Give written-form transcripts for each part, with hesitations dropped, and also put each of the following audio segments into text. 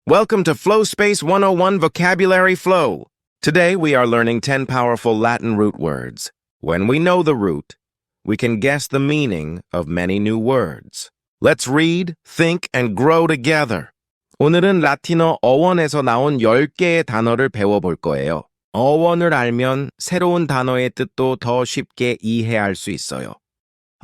Welcome to Flow Space 101 Vocabulary Flow. Today we are learning 10 powerful Latin root words. When we know the root, we can guess the meaning of many new words. Let's read, think, and grow together. 오늘은 라틴어 어원에서 나온 10개의 단어를 배워볼 거예요. 어원을 알면 새로운 단어의 뜻도 더 쉽게 이해할 수 있어요.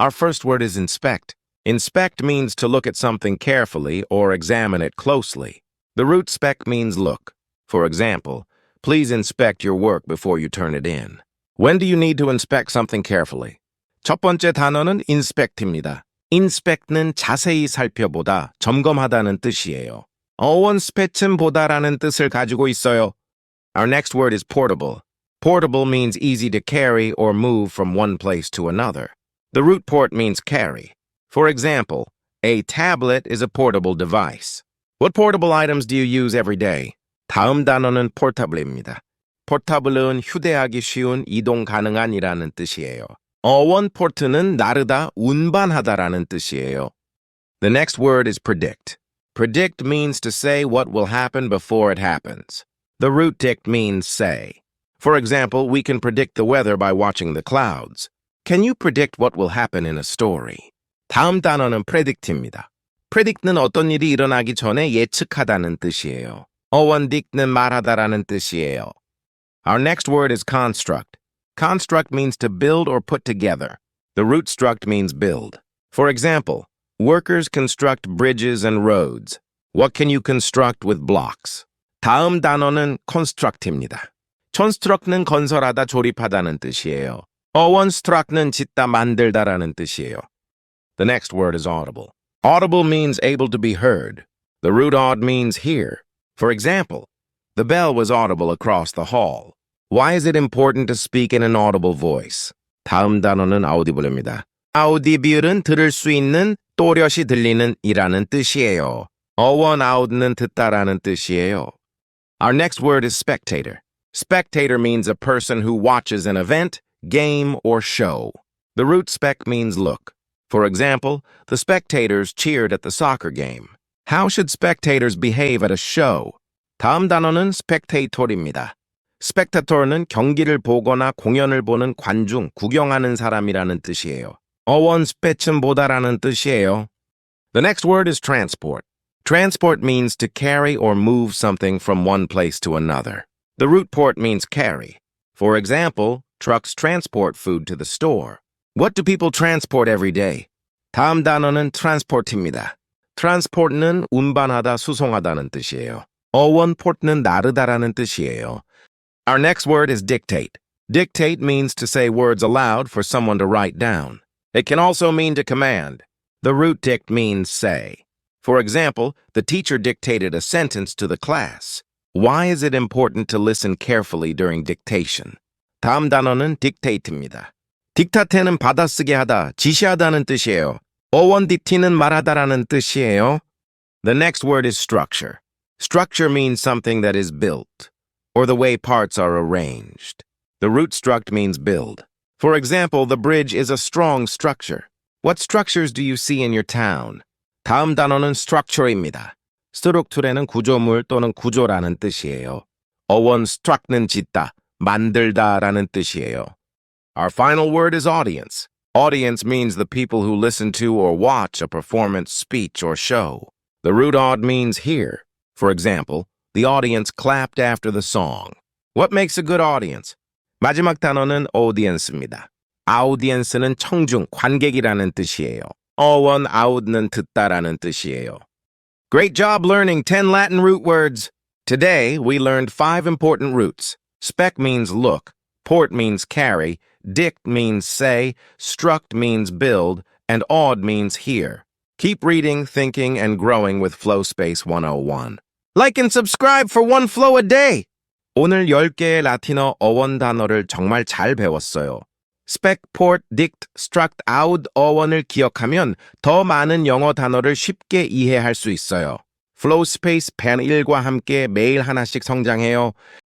Our first word is inspect. Inspect means to look at something carefully or examine it closely. The root spec means look. For example, please inspect your work before you turn it in. When do you need to inspect something carefully? 첫 번째 단어는 inspect입니다. inspect는 자세히 살펴보다, 점검하다는 뜻이에요. 어원 스펙은 보다라는 뜻을 가지고 있어요. Our next word is portable. Portable means easy to carry or move from one place to another. The root port means carry. For example, a tablet is a portable device. What portable items do you use every day? 다음 단어는 portable입니다. portable은 휴대하기 쉬운, 이동 가능한이라는 뜻이에요. 어원 port는 나르다, 운반하다라는 뜻이에요. The next word is predict. Predict means to say what will happen before it happens. The root dict means say. For example, we can predict the weather by watching the clouds. Can you predict what will happen in a story? 다음 단어는 predict입니다. predict는 어떤 일이 일어나기 전에 예측하다는 뜻이에요. 어원 dict는 말하다라는 뜻이에요. Our next word is construct. Construct means to build or put together. The root struct means build. For example, workers construct bridges and roads. What can you construct with blocks? 다음 단어는 construct입니다. construct는 건설하다, 조립하다는 뜻이에요. 어원 struct는 짓다, 만들다라는 뜻이에요. The next word is audible. Audible means able to be heard. The root aud means hear. For example, the bell was audible across the hall. Why is it important to speak in an audible voice? 다음 단어는 audible입니다. audible은 들을 수 있는, 또렷이 들리는 이라는 뜻이에요. 어원 aud는 듣다라는 뜻이에요. Our next word is spectator. Spectator means a person who watches an event, game, or show. The root spec means look. For example, the spectators cheered at the soccer game. How should spectators behave at a show? 다음 단어는 spectator입니다. spectator는 경기를 보거나 공연을 보는 관중, 구경하는 사람이라는 뜻이에요. 어원 spec은 보다라는 뜻이에요. The next word is transport. Transport means to carry or move something from one place to another. The root port means carry. For example, trucks transport food to the store. What do people transport every day? 다음 단어는 transport입니다. transport는 운반하다, 수송하다는 뜻이에요. 어원 port는 나르다라는 뜻이에요. Our next word is dictate. Dictate means to say words aloud for someone to write down. It can also mean to command. The root dict means say. For example, the teacher dictated a sentence to the class. Why is it important to listen carefully during dictation? 다음 단어는 dictate입니다. 딕타테는 받아쓰게 하다, 지시하다는 뜻이에요. 어원 dict는 말하다라는 뜻이에요. The next word is structure. Structure means something that is built, or the way parts are arranged. The root struct means build. For example, the bridge is a strong structure. What structures do you see in your town? 다음 단어는 structure입니다. 스트럭처에는 구조물 또는 구조라는 뜻이에요. 어원 struct는 짓다, 만들다라는 뜻이에요. Our final word is audience. Audience means the people who listen to or watch a performance, speech, or show. The root aud means hear. For example, the audience clapped after the song. What makes a good audience? 마지막 단어는 audience입니다. audience는 청중, 관객이라는 뜻이에요. 어원 aud는 듣다라는 뜻이에요. Great job learning 10 Latin root words. Today, we learned 5 important roots. Spec means look, port means carry, dict means say, struct means build, and aud means hear. Keep reading, thinking, and growing with Flow Space 101. Like and subscribe for one flow a day! 오늘 10개의 라틴어 어원 단어를 정말 잘 배웠어요. spec, port, dict, struct, aud 어원을 기억하면 더 많은 영어 단어를 쉽게 이해할 수 있어요. Flow Space pen 1과 함께 매일 하나씩 성장해요.